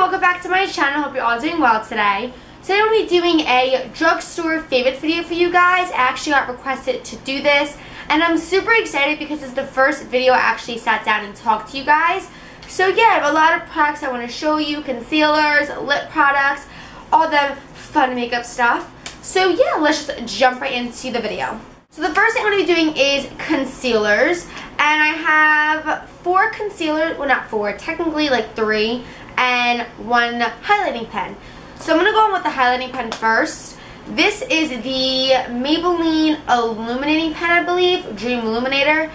welcome back to my channel. Hope you're all doing well today. Today I'm going to be doing a drugstore favorites video for you guys. I actually got requested to do this and I'm super excited because it's the first video I actually sat down and talked to you guys. So yeah, I have a lot of products I want to show you, concealers, lip products, all the fun makeup stuff. So yeah, let's just jump right into the video. So the first thing I'm going to be doing is concealers, and I have 4 concealers, well not 4, technically like 3, and 1 highlighting pen. So I'm going to go on with the highlighting pen first. This is the Maybelline Illuminating pen, I believe, Dream Illuminator.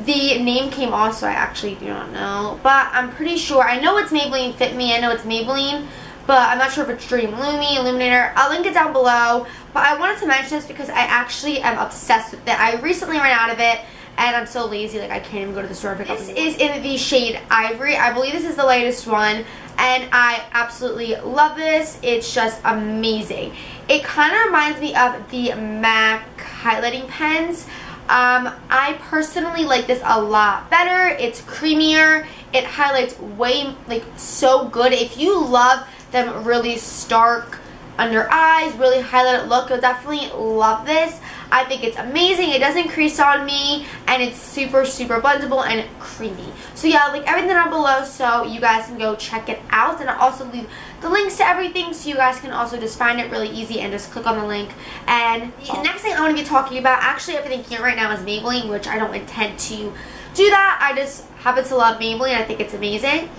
The name came off, so I actually do not know, but I'm pretty sure, I know it's Maybelline Fit Me, I know it's Maybelline, but I'm not sure if it's Dream Illuminator. I'll link it down below, but I wanted to mention this because I actually am obsessed with it. I recently ran out of it, and I'm so lazy, like I can't even go to the store to pick up. This is in the shade Ivory. I believe this is the latest one, and I absolutely love this. It's just amazing. It kind of reminds me of the MAC highlighting pens. I personally like this a lot better. It's creamier. It highlights way, like, so good. If you love them really stark under eyes, really highlighted look, you'll definitely love this. I think it's amazing. It doesn't crease on me, and it's super blendable and creamy. So yeah, I'll link everything down below so you guys can go check it out, and I'll also leave the links to everything so you guys can also just find it really easy and just click on the link. And the next thing I want to be talking about, actually everything here right now is Maybelline, which I don't intend to do that. I just happen to love Maybelline. I think it's amazing.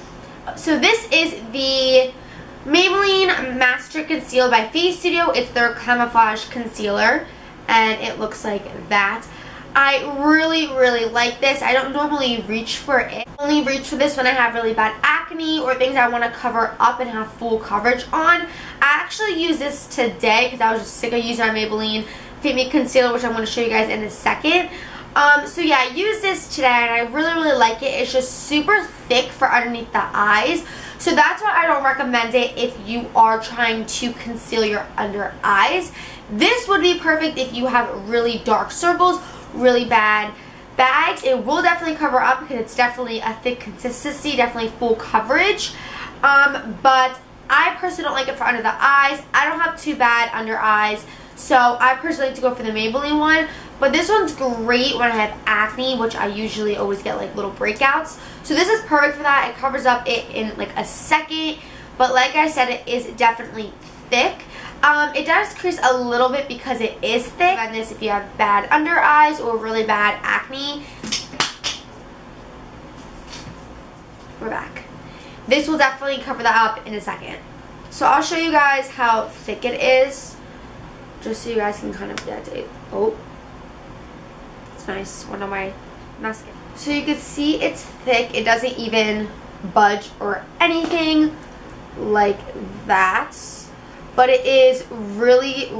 So this is the Maybelline Master Conceal by Face Studio. It's their Camouflage concealer, and it looks like that. I really like this. I don't normally reach for it. I only reach for this when I have really bad acne or things I want to cover up and have full coverage on. I actually used this today because I was just sick of using my Maybelline Fit Me concealer, which I'm going to show you guys in a second. So yeah, I used this today and I really like it. It's just super thick for underneath the eyes. So that's why I don't recommend it if you are trying to conceal your under eyes. This would be perfect if you have really dark circles, really bad bags. It will definitely cover up because it's definitely a thick consistency, definitely full coverage. But I personally don't like it for under the eyes. I don't have too bad under eyes, so I personally like to go for the Maybelline one. But this one's great when I have acne, which I usually always get like little breakouts. So this is perfect for that. It covers up it in like a second. But like I said, it is definitely thick. It does crease a little bit because it is thick. And this if you have bad under eyes or really bad acne. We're back. This will definitely cover that up in a second. So I'll show you guys how thick it is, just so you guys can kind of get it. Oh, it's nice. One on my mascara. So you can see it's thick. It doesn't even budge or anything like that. But it is really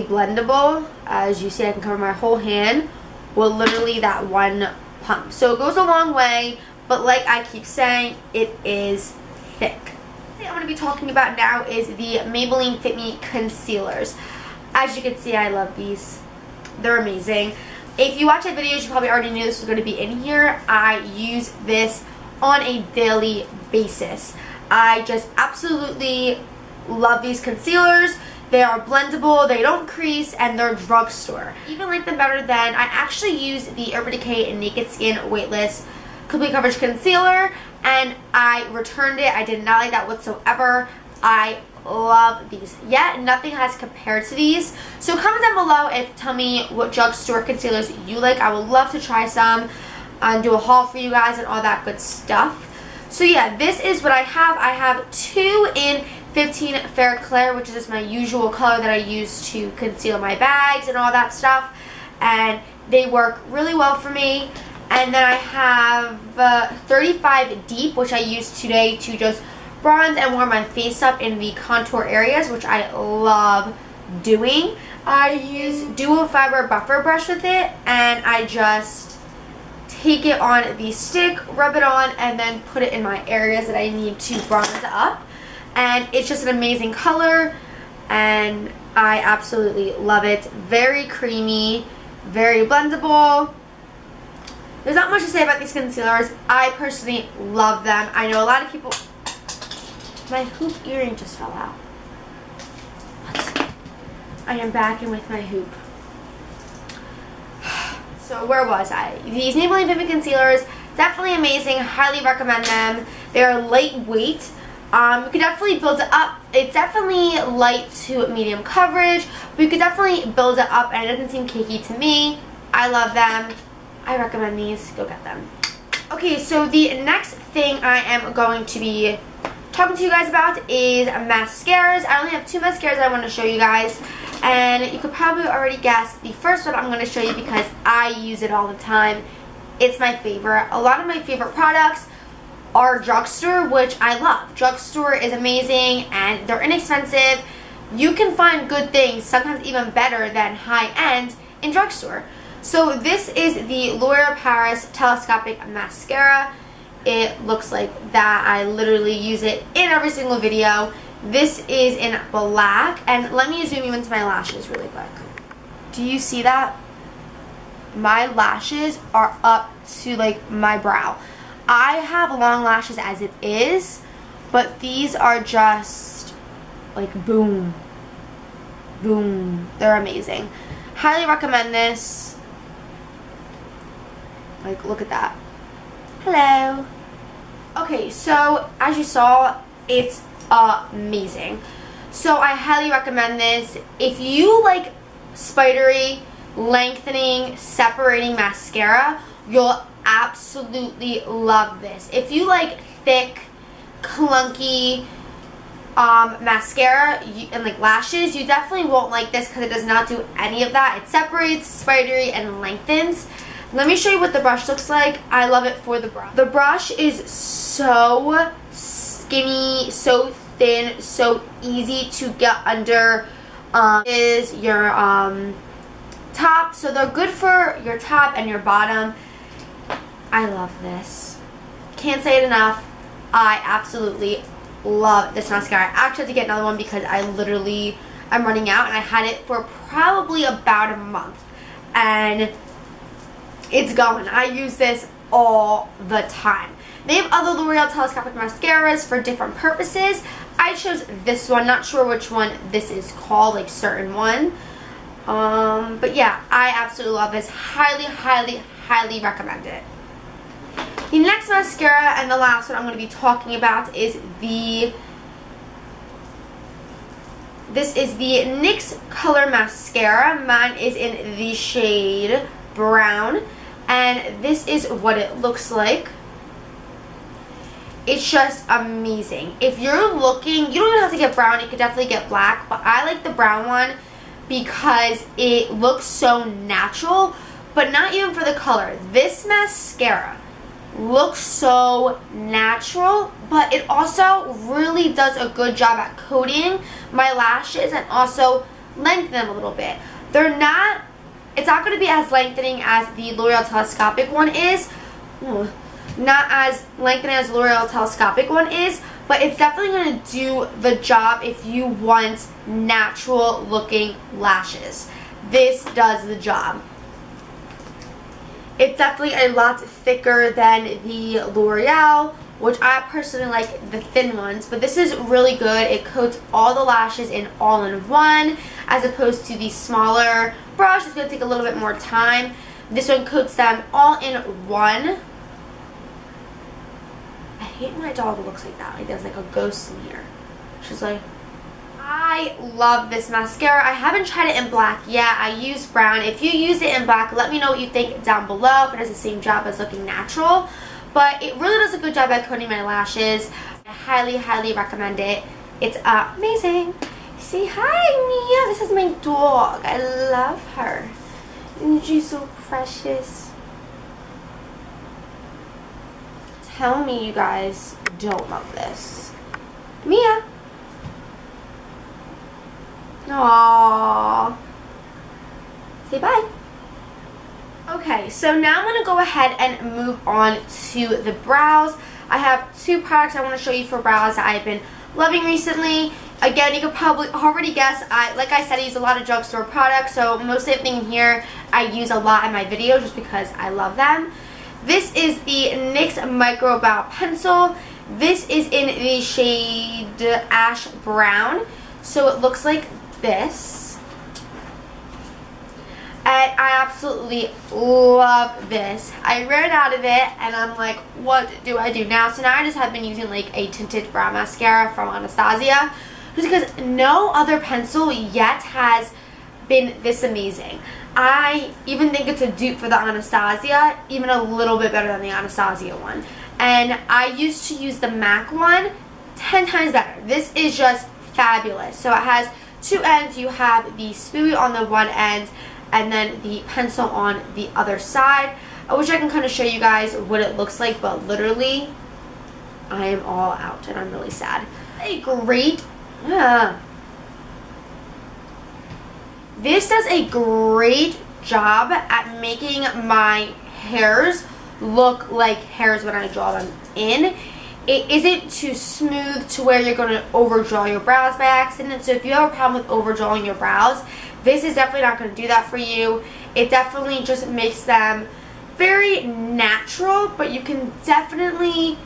blendable. As you see, I can cover my whole hand with literally that one pump. So it goes a long way, but like I keep saying, it is thick. The thing I'm going to be talking about now is the Maybelline Fit Me concealers. As you can see, I love these. They're amazing. If you watch my videos, you probably already knew this was going to be in here. I use this on a daily basis. I just absolutely love these concealers. They are blendable, they don't crease, and they're drugstore. Even like them better than, I actually use the Urban Decay Naked Skin Weightless Complete Coverage Concealer, and I returned it. I did not like that whatsoever. I love these. Yet nothing has compared to these. So comment down below and tell me what drugstore concealers you like. I would love to try some and do a haul for you guys and all that good stuff. So yeah, this is what I have. I have 2 in 15 Fair Clair, which is just my usual color that I use to conceal my bags and all that stuff, and they work really well for me. And then I have 35 Deep, which I used today to just bronze and warm my face up in the contour areas, which I love doing. I use Dual Fiber Buffer Brush with it, and I just take it on the stick, rub it on, and then put it in my areas that I need to bronze up. And it's just an amazing color, and I absolutely love it. Very creamy, very blendable. There's not much to say about these concealers. I personally love them. I know a lot of people My hoop earring just fell out. What? I am back in with my hoop. So where was I? These Maybelline Vivid Concealers, definitely amazing. Highly recommend them. They're lightweight. You could definitely build it up. It's definitely light to medium coverage, but you could definitely build it up and it doesn't seem cakey to me. I love them. I recommend these. Go get them. Okay, so the next thing I am going to be talking to you guys about is mascaras. I only have 2 mascaras I want to show you guys, and you could probably already guess the first one I'm going to show you because I use it all the time. It's my favorite. A lot of my favorite products are DrugStore, which I love. DrugStore is amazing and they're inexpensive. You can find good things, sometimes even better than high-end, in DrugStore. So this is the L'Oreal Paris Telescopic Mascara. It looks like that. I literally use it in every single video. This is in black, and let me zoom you into my lashes really quick. Do you see that? My lashes are up to like my brow. I have long lashes as it is, but these are just like boom, boom. They're amazing. Highly recommend this. Like, look at that. Hello. Okay, so as you saw, it's amazing. So I highly recommend this. If you like spidery, lengthening, separating mascara, you'll absolutely love this. If you like thick, clunky mascara and like lashes, you definitely won't like this because it does not do any of that. It separates, spidery, and lengthens. Let me show you what the brush looks like. I love it for the brush. The brush is so skinny, so thin, so easy to get under is your top. So they're good for your top and your bottom. I love this. Can't say it enough. I absolutely love this mascara. I actually have to get another one because I literally am running out, and I had it for probably about a month. And it's going. I use this all the time. They have other L'Oreal Telescopic mascaras for different purposes. I chose this one. Not sure which one this is called, like certain one. But yeah, I absolutely love this. Highly, highly, highly recommend it. The next mascara and the last one I'm going to be talking about is this is the Nyx Color Mascara. Mine is in the shade brown, and this is what it looks like. It's just amazing. If you're looking, you don't even have to get brown, you could definitely get black, but I like the brown one because it looks so natural, but not even for the color. This mascara looks so natural, but it also really does a good job at coating my lashes and also lengthen them a little bit. It's not going to be as lengthening as the L'Oreal Telescopic one is. Not as lengthening as L'Oreal Telescopic one is, but it's definitely going to do the job if you want natural looking lashes. This does the job. It's definitely a lot thicker than the L'Oreal, which I personally like the thin ones, but this is really good. It coats all the lashes in all-in-one, as opposed to the smaller brush. It's going to take a little bit more time. This one coats them all in one. I hate when my dog looks like that. Like there's like a ghost in here. She's like, I love this mascara. I haven't tried it in black yet. I use brown. If you use it in black, let me know what you think down below, if it does the same job as looking natural. But it really does a good job at coating my lashes. I highly, highly recommend it. It's amazing. Say hi, Mia. This is my dog. I love her. And she's so precious. Tell me you guys don't love this. Mia. Aww. Say bye. Okay, so now I'm going to go ahead and move on to the brows. I have 2 products I want to show you for brows that I've been loving recently. Again, you could probably already guess, like I said, I use a lot of drugstore products, so most of everything here I use a lot in my videos just because I love them. This is the NYX Micro Brow Pencil. This is in the shade Ash Brown. So it looks like this. And I absolutely love this. I ran out of it and I'm like, what do I do now? So now I just have been using like a tinted brow mascara from Anastasia. Just because no other pencil yet has been this amazing. I even think it's a dupe for the Anastasia, even a little bit better than the Anastasia one. And I used to use the MAC one, 10 times better. This is just fabulous. So it has two ends. You have the spoolie on the one end and then the pencil on the other side. I wish I can kind of show you guys what it looks like, but literally I am all out and I'm really sad. A great This does a great job at making my hairs look like hairs when I draw them in. It isn't too smooth to where you're going to overdraw your brows by accident. So if you have a problem with overdrawing your brows, this is definitely not going to do that for you. It definitely just makes them very natural, but you can definitely,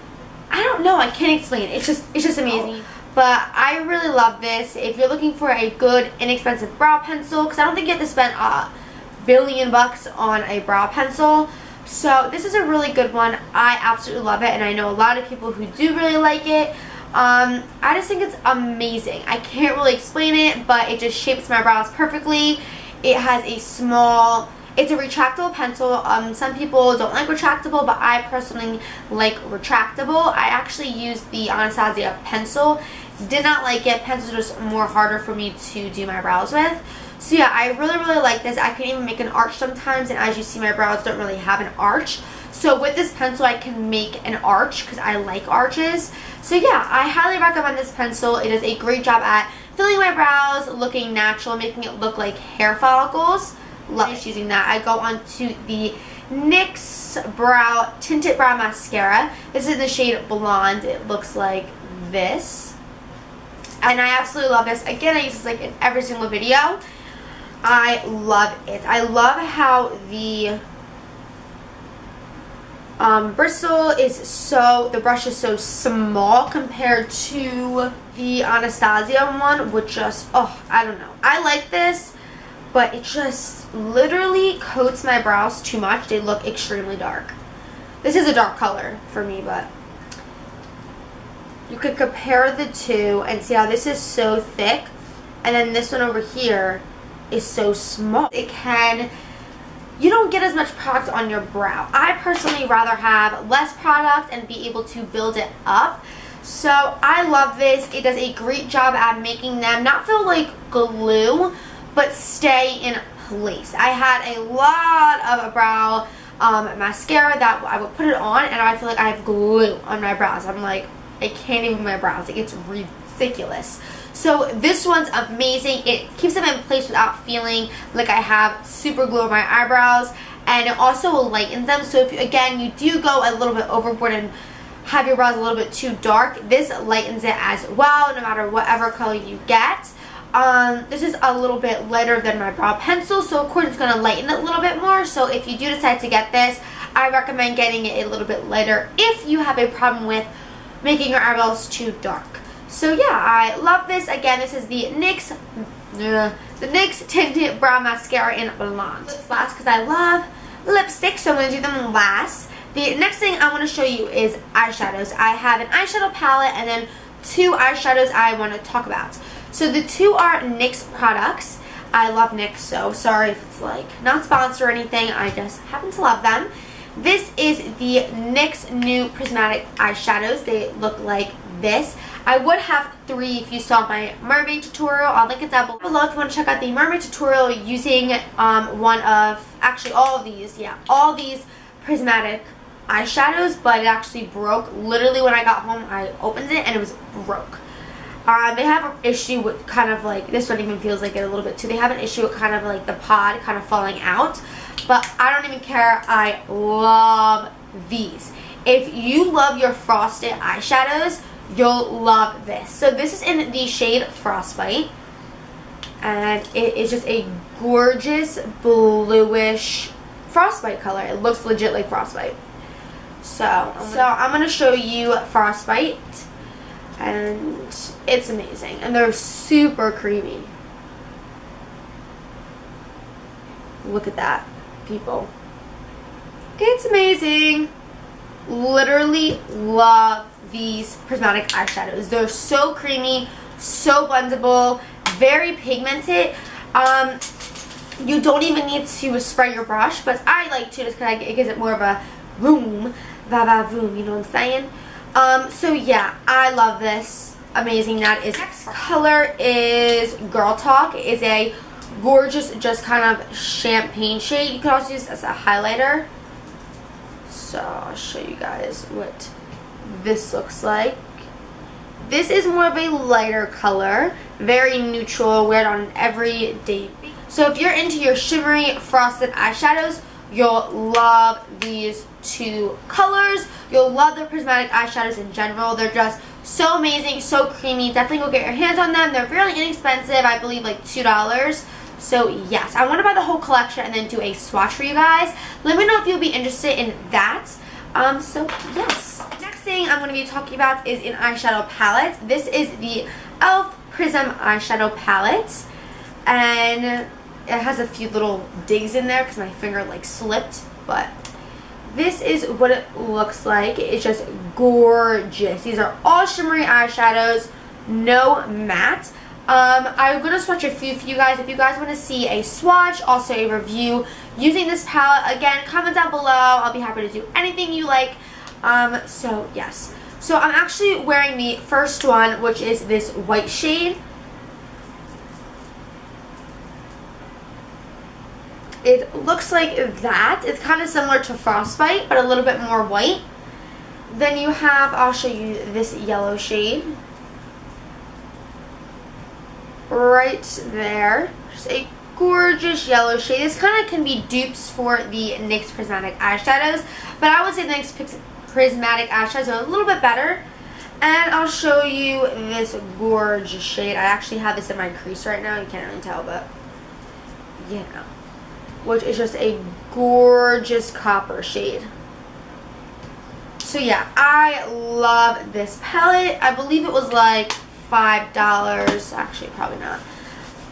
I don't know, I can't explain. It's just amazing. But I really love this. If you're looking for a good, inexpensive brow pencil, because I don't think you have to spend $1 billion on a brow pencil. So this is a really good one. I absolutely love it, and I know a lot of people who do really like it. I just think it's amazing. I can't really explain it, but it just shapes my brows perfectly. It has a small, it's a retractable pencil. Some people don't like retractable, but I personally like retractable. I actually used the Anastasia pencil. Did not like it. Pencils are just more harder for me to do my brows with. So yeah, I really like this. I can even make an arch sometimes, and as you see, my brows don't really have an arch. So with this pencil, I can make an arch because I like arches. So yeah, I highly recommend this pencil. It does a great job at filling my brows, looking natural, making it look like hair follicles. Love just using that. I go on to the NYX Tinted Brow Mascara. This is in the shade Blonde. It looks like this. And I absolutely love this. Again, I use this like in every single video. I love it. I love how the bristle is the brush is so small compared to the Anastasia one, which just, oh, I don't know. I like this, but it just literally coats my brows too much. They look extremely dark. This is a dark color for me, but you could compare the two and see how this is so thick, and then this one over here is so small. You don't get as much product on your brow. I personally rather have less product and be able to build it up. So I love this. It does a great job at making them not feel like glue, but stay in place. I had a lot of brow mascara that I would put it on and I feel like I have glue on my brows. I'm like, I can't even move my brows. Like, it's ridiculous. So this one's amazing. It keeps them in place without feeling like I have super glue on my eyebrows, and it also lightens them. So if again you do go a little bit overboard and have your brows a little bit too dark, this lightens it as well, no matter whatever color you get. This is a little bit lighter than my brow pencil, so of course it's going to lighten it a little bit more. So if you do decide to get this, I recommend getting it a little bit lighter if you have a problem with making your eyebrows too dark. So yeah, I love this. Again, this is the NYX Tinted Brow Mascara in Blonde. This last because I love lipstick, so I'm going to do them last. The next thing I want to show you is eyeshadows. I have an eyeshadow palette and then two eyeshadows I want to talk about. So the two are NYX products. I love NYX, so sorry if it's like not sponsored or anything. I just happen to love them. This is the NYX new Prismatic eyeshadows. They look like this. I would have 3 if you saw my mermaid tutorial. I'll link it down below if you want to check out the mermaid tutorial using all of these. Yeah, all these Prismatic eyeshadows, but it actually broke. Literally when I got home, I opened it and it was broke. They have an issue with kind of like, this one even feels like it a little bit too. They have an issue with kind of like the pod kind of falling out, but I don't even care. I love these. If you love your frosted eyeshadows, you'll love this. So this is in the shade Frostbite, and it is just a gorgeous bluish frostbite color. It looks legit like frostbite. So I'm going to show you Frostbite, and it's amazing, and they're super creamy. Look at that, people. It's amazing. Literally love these prismatic eyeshadows. They're so creamy, so blendable, very pigmented. You don't even need to spray your brush, but I like to just because it gives it more of a boom, va-va-voom, you know what I'm saying? So yeah, I love this. Amazing. That is next color is Girl Talk. It is a gorgeous, just kind of champagne shade. You can also use this as a highlighter. So I'll show you guys what this looks like. This is more of a lighter color, very neutral, wear it on an everyday. So if you're into your shimmery frosted eyeshadows, you'll love these two colors. You'll love the prismatic eyeshadows in general. They're just so amazing, so creamy. Definitely go get your hands on them. They're really inexpensive, I believe like $2. So yes, I want to buy the whole collection and then do a swatch for you guys. Let me know if you'll be interested in that. So yes. Next thing I'm going to be talking about is an eyeshadow palette. This is the e.l.f. Prism eyeshadow palette. And it has a few little digs in there because my finger like slipped. But this is what it looks like. It's just gorgeous. These are all shimmery eyeshadows, no matte. I'm going to swatch a few for you guys. If you guys want to see a swatch, also a review using this palette, again, comment down below. I'll be happy to do anything you like. So yes. So I'm actually wearing the first one, which is this white shade. It looks like that. It's kind of similar to Frostbite, but a little bit more white. Then you have, I'll show you this yellow shade. Right there. Just a gorgeous yellow shade. This kind of can be dupes for the NYX Prismatic eyeshadows, but I would say the NYX Prismatic eyeshadows are a little bit better. And I'll show you this gorgeous shade. I actually have this in my crease right now. You can't really tell, but you know. Which is just a gorgeous copper shade. So yeah, I love this palette. I believe it was like $5. Actually, probably not.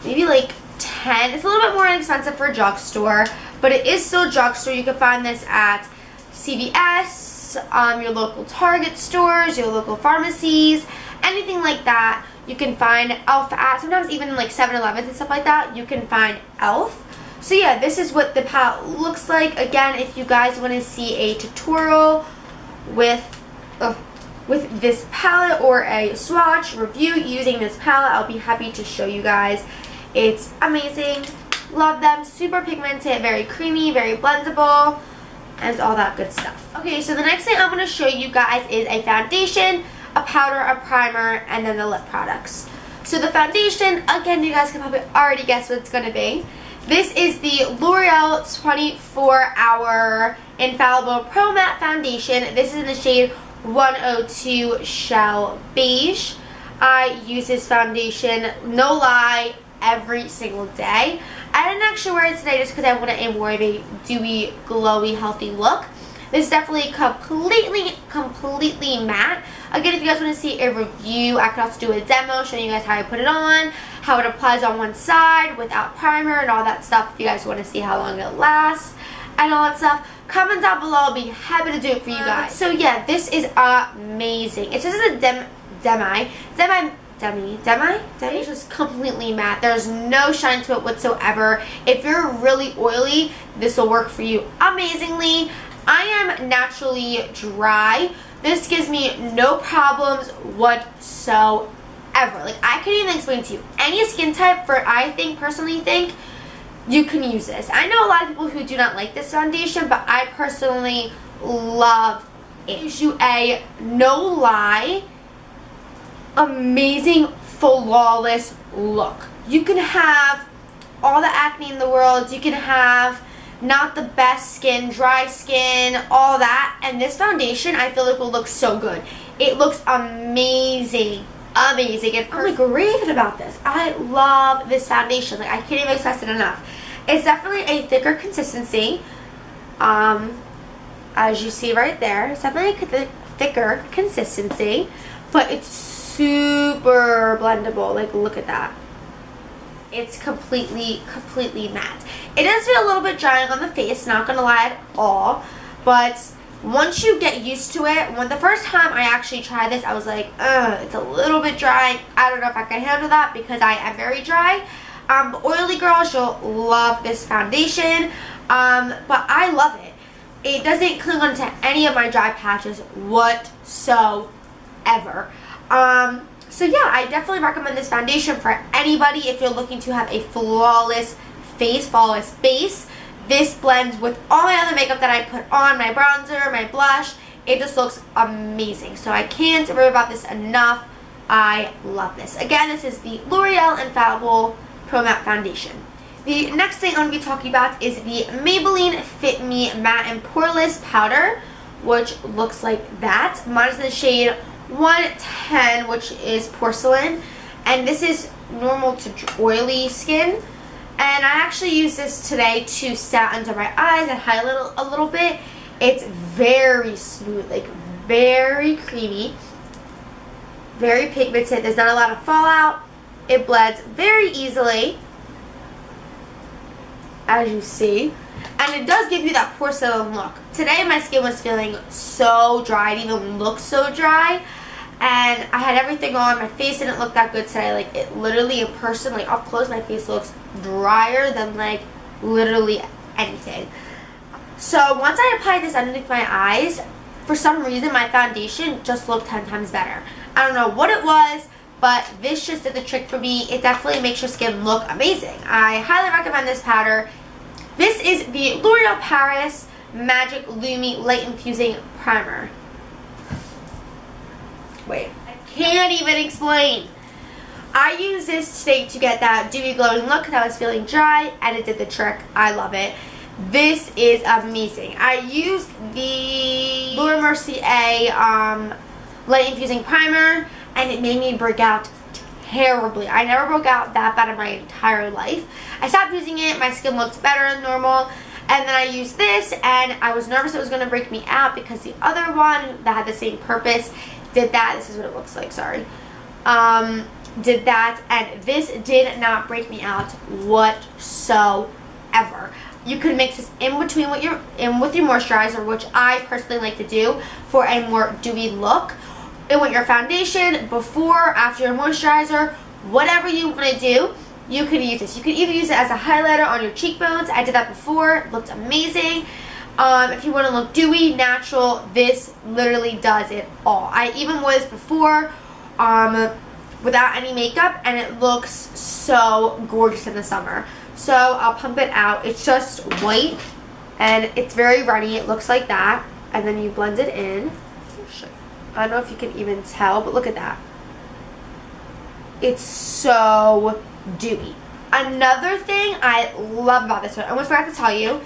Maybe like $10. It's a little bit more inexpensive for DrugStore, but it is still DrugStore. You can find this at CVS, your local Target stores, your local pharmacies, anything like that. You can find e.l.f. at, sometimes even like 7-Elevens and stuff like that, you can find e.l.f. So yeah, this is what the palette looks like. Again, if you guys want to see a tutorial with this palette or a swatch review using this palette, I'll be happy to show you guys. It's amazing. Love them. Super pigmented, very creamy, very blendable, and all that good stuff. Okay, so the next thing I'm going to show you guys is a foundation, a powder, a primer, and then the lip products. So the foundation, again, you guys can probably already guess what it's going to be. This is the L'Oreal 24-Hour Infallible Pro Matte Foundation. This is in the shade 102 Shell Beige. I use this foundation, no lie, every single day. I didn't actually wear it today just because I wanted a more of a dewy, glowy, healthy look. This is definitely completely matte. Again, if you guys want to see a review, I could also do a demo showing you guys how I put it on, how it applies on one side without primer and all that stuff. If you guys want to see how long it lasts and all that stuff, comment down below. I'll be happy to do it for you guys. So yeah, this is amazing. It's just a demi. It's just completely matte. There's no shine to it whatsoever. If you're really oily, this will work for you amazingly. I am naturally dry. This gives me no problems whatsoever. Like, I can't even explain to you. Any skin type, I personally think, you can use this. I know a lot of people who do not like this foundation, but I personally love it. It gives you a, no lie, amazing, flawless look. You can have all the acne in the world. You can have not the best skin, dry skin, all that, and this foundation I feel like will look so good. It looks amazing, amazing, and I'm like raving about this. I love this foundation. Like, I can't even express it enough. It's definitely a thicker consistency. I as you see right there. It's definitely a thicker consistency, but it's super blendable. Like, look at that. It's completely matte. It does feel a little bit drying on the face, not gonna lie at all, but once you get used to it, when the first time I actually tried this, I was like, it's a little bit dry. I don't know if I can handle that because I am very dry. Oily girls, you'll love this foundation, but I love it. It doesn't cling onto any of my dry patches whatsoever. So yeah, I definitely recommend this foundation for anybody if you're looking to have a flawless face, flawless base. This blends with all my other makeup that I put on, my bronzer, my blush. It just looks amazing. So I can't rave about this enough. I love this. Again, this is the L'Oreal Infallible Pro Matte Foundation. The next thing I'm going to be talking about is the Maybelline Fit Me Matte and Pore-less Powder, which looks like that. Mine is in the shade 110, which is porcelain, and this is normal to oily skin. And I actually used this today to set under my eyes and highlight a little bit. It's very smooth, like very creamy, very pigmented. There's not a lot of fallout. It blends very easily, as you see. And it does give you that porcelain look. Today my skin was feeling so dry. It even looked so dry. And I had everything on. My face didn't look that good today. Like, it literally, in person, like up close, my face looks drier than like literally anything. So once I applied this underneath my eyes, for some reason my foundation just looked 10 times better. I don't know what it was, but this just did the trick for me. It definitely makes your skin look amazing. I highly recommend this powder. This is the L'Oreal Paris Magic Lumi Light Infusing Primer. Wait, I can't even explain. I used this today to get that dewy glowing look because I was feeling dry, and it did the trick. I love it. This is amazing. I used the Laura Mercier Light Infusing Primer, and it made me break out terribly. I never broke out that bad in my entire life. I stopped using it. My skin looks better than normal. And then I used this, and I was nervous it was going to break me out because the other one that had the same purpose did that. This is what it looks like, sorry. Did that, and this did not break me out whatsoever. You can mix this in between with your moisturizer, which I personally like to do for a more dewy look. And with your foundation, before, after your moisturizer, whatever you want to do, you can use this. You can either use it as a highlighter on your cheekbones. I did that before. It looked amazing. If you want to look dewy, natural, this literally does it all. I even wore this before without any makeup, and it looks so gorgeous in the summer. So I'll pump it out. It's just white, and it's very runny. It looks like that, and then you blend it in. I don't know if you can even tell, but look at that. It's so dewy. Another thing I love about this one, I almost forgot to tell you,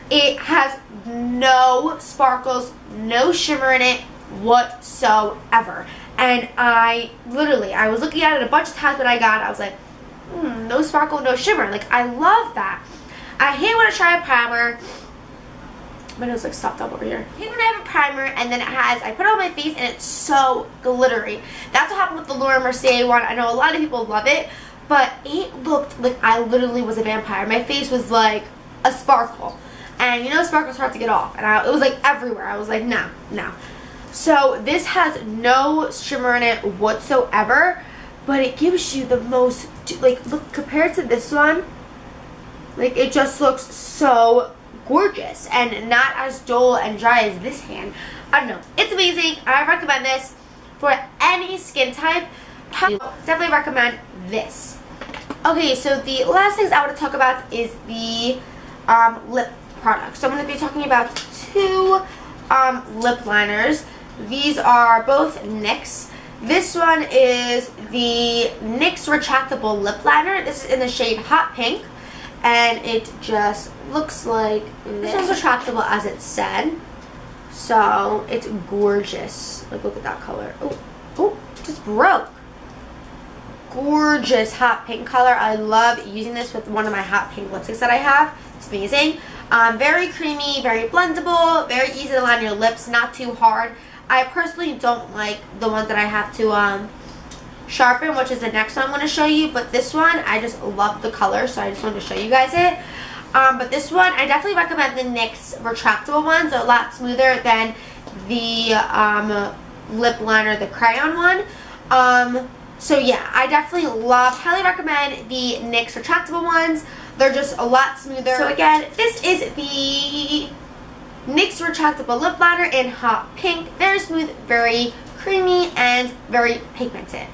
it has no sparkles, no shimmer in it whatsoever. And I was looking at it a bunch of times when I got it. I was like, no sparkle, no shimmer. Like, I love that. I hate when I try a primer. My nose looks stuffed up over here. I hate when I have a primer and then I put it on my face and it's so glittery. That's what happened with the Laura Mercier one. I know a lot of people love it, but it looked like I literally was a vampire. My face was like a sparkle. And you know, sparkle's hard to get off. And it was like everywhere. I was like, no. So this has no shimmer in it whatsoever, but it gives you the most, like, look, compared to this one, like, it just looks so gorgeous and not as dull and dry as this hand. I don't know. It's amazing. I recommend this for any skin type. Definitely recommend this. Okay, so the last things I want to talk about is the lip products. So I'm going to be talking about two lip liners. These are both NYX. This one is the NYX Retractable Lip Liner. This is in the shade Hot Pink. And it just looks like this one's retractable as it said. So it's gorgeous. Like, look at that color. Oh, just broke. Gorgeous hot pink color. I love using this with one of my hot pink lipsticks that I have. It's amazing. Very creamy, very blendable, very easy to line your lips, not too hard. I personally don't like the ones that I have to sharpen, which is the next one I'm going to show you. But this one, I just love the color, so I just wanted to show you guys it. But this one, I definitely recommend the NYX retractable ones. They're a lot smoother than the lip liner, the crayon one. So yeah, I definitely highly recommend the NYX retractable ones. They're just a lot smoother. So again, this is the NYX retractable lip liner in hot pink. Very smooth, very creamy, and very pigmented.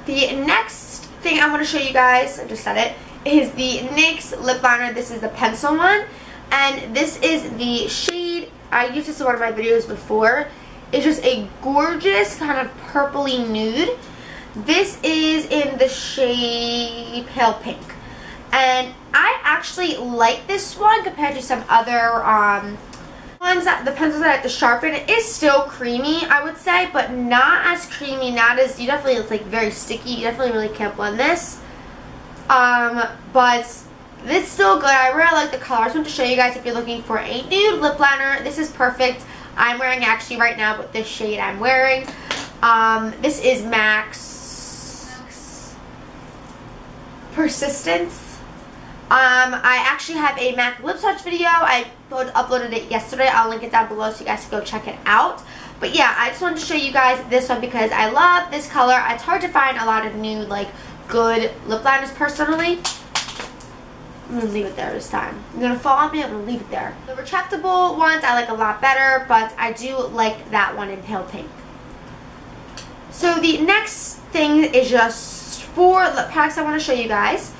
The next thing I want to show you guys, I just said it, is the NYX lip liner. This is the pencil one, and this is the shade. I used this in one of my videos before. It's just a gorgeous kind of purpley nude. This is in the shade Pale Pink, and I actually like this one compared to some other ones that the pencils that I have to sharpen. It is still creamy, I would say, but not as creamy, not as, you definitely, it's like very sticky. You definitely really can't blend this. But it's still good. I really like the color. I just want to show you guys if you're looking for a nude lip liner, this is perfect. I'm wearing actually right now, but this shade I'm wearing. This is Max Persistence. I actually have a MAC lip swatch video. I uploaded it yesterday. I'll link it down below so you guys can go check it out. But yeah, I just wanted to show you guys this one because I love this color. It's hard to find a lot of new, like, good lip liners personally. I'm going to leave it there this time. You're going to fall on me, I'm going to leave it there. The retractable ones I like a lot better, but I do like that one in Pale Pink. So the next thing is just 4 lip products I want to show you guys.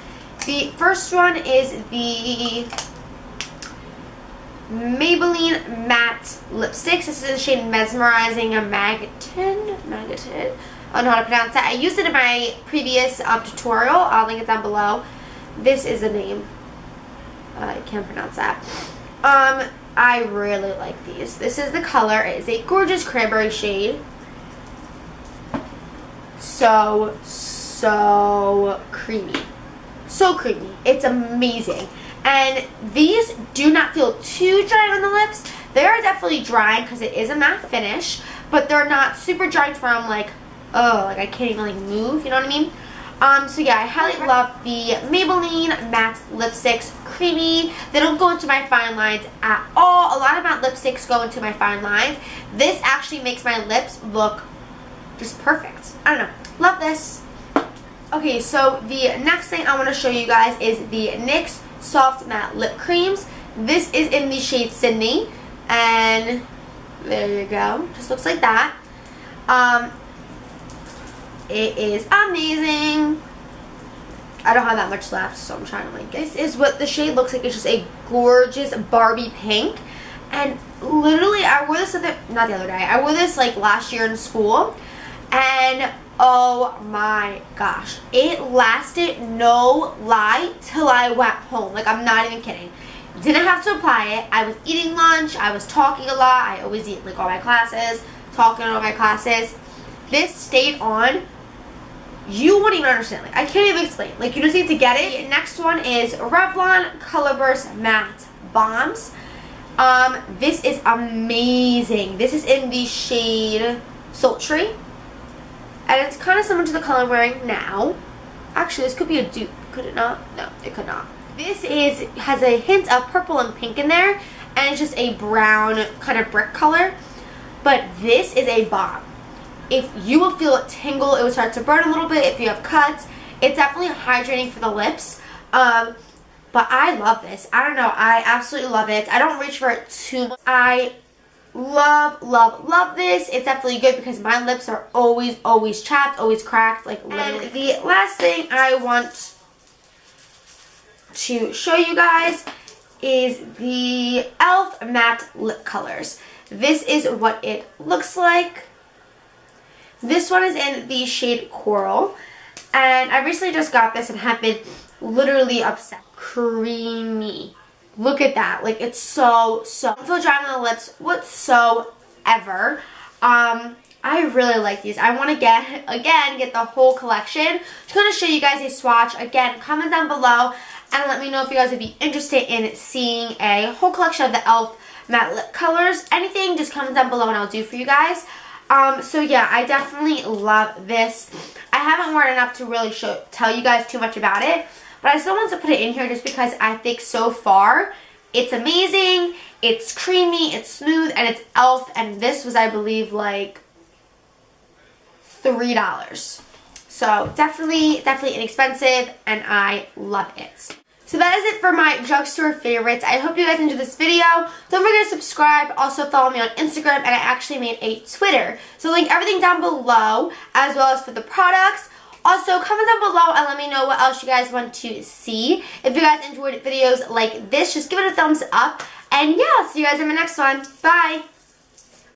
The first one is the Maybelline Matte Lipsticks. This is the shade Mesmerizing and Magenta. I don't know how to pronounce that. I used it in my previous tutorial. I'll link it down below. This is the name. I can't pronounce that. I really like these. This is the color. It is a gorgeous cranberry shade. So creamy. So creamy. It's amazing. And these do not feel too dry on the lips. They are definitely drying because it is a matte finish, but they're not super dry to where I'm like, oh, like I can't even like move, you know what I mean? So yeah, I highly love the Maybelline matte lipsticks. Creamy. They don't go into my fine lines at all. A lot of matte lipsticks go into my fine lines. This actually makes my lips look just perfect. I don't know. Love this. Okay, so the next thing I want to show you guys is the NYX Soft Matte Lip Creams. This is in the shade Sydney, and there you go. Just looks like that. It is amazing. I don't have that much left, so I'm trying to link it. This is what the shade looks like. It's just a gorgeous Barbie pink, and literally I wore this not the other day. I wore this like last year in school, and oh my gosh, it lasted, no lie, till I went home. Like, I'm not even kidding. Didn't have to apply it. I was eating lunch. I was talking a lot. I always eat like all my classes, talking in all my classes. This stayed on. You wouldn't even understand. Like, I can't even explain. Like, you just need to get it. The next one is Revlon ColorBurst Matte Balms. This is amazing. This is in the shade Sultry. And it's kind of similar to the color I'm wearing now. Actually, this could be a dupe. Could it not? No, it could not. This has a hint of purple and pink in there. And it's just a brown kind of brick color. But this is a bomb. If you will feel it tingle, it will start to burn a little bit if you have cuts. It's definitely hydrating for the lips. But I love this. I don't know. I absolutely love it. I don't reach for it too much. I love this. It's definitely good because my lips are always chapped, always cracked, like literally. And the last thing I want to show you guys is the e.l.f. matte lip colors. This is what it looks like. This one is in the shade Coral, and I recently just got this and have been literally obsessed. Creamy. Look at that. Like, it's so don't feel dry on the lips whatsoever. I really like these. I want to get the whole collection. Just going to show you guys a swatch. Again, comment down below and let me know if you guys would be interested in seeing a whole collection of the e.l.f. matte lip colors. Anything, just comment down below and I'll do for you guys. So yeah, I definitely love this. I haven't worn enough to really tell you guys too much about it, but I still want to put it in here just because I think so far it's amazing, it's creamy, it's smooth, and it's e.l.f. and this was, I believe, like $3. So definitely inexpensive, and I love it. So that is it for my drugstore favorites. I hope you guys enjoyed this video. Don't forget to subscribe. Also follow me on Instagram, and I actually made a Twitter. So link everything down below, as well as for the products. Also, comment down below and let me know what else you guys want to see. If you guys enjoyed videos like this, just give it a thumbs up. And yeah, I'll see you guys in the next one. Bye!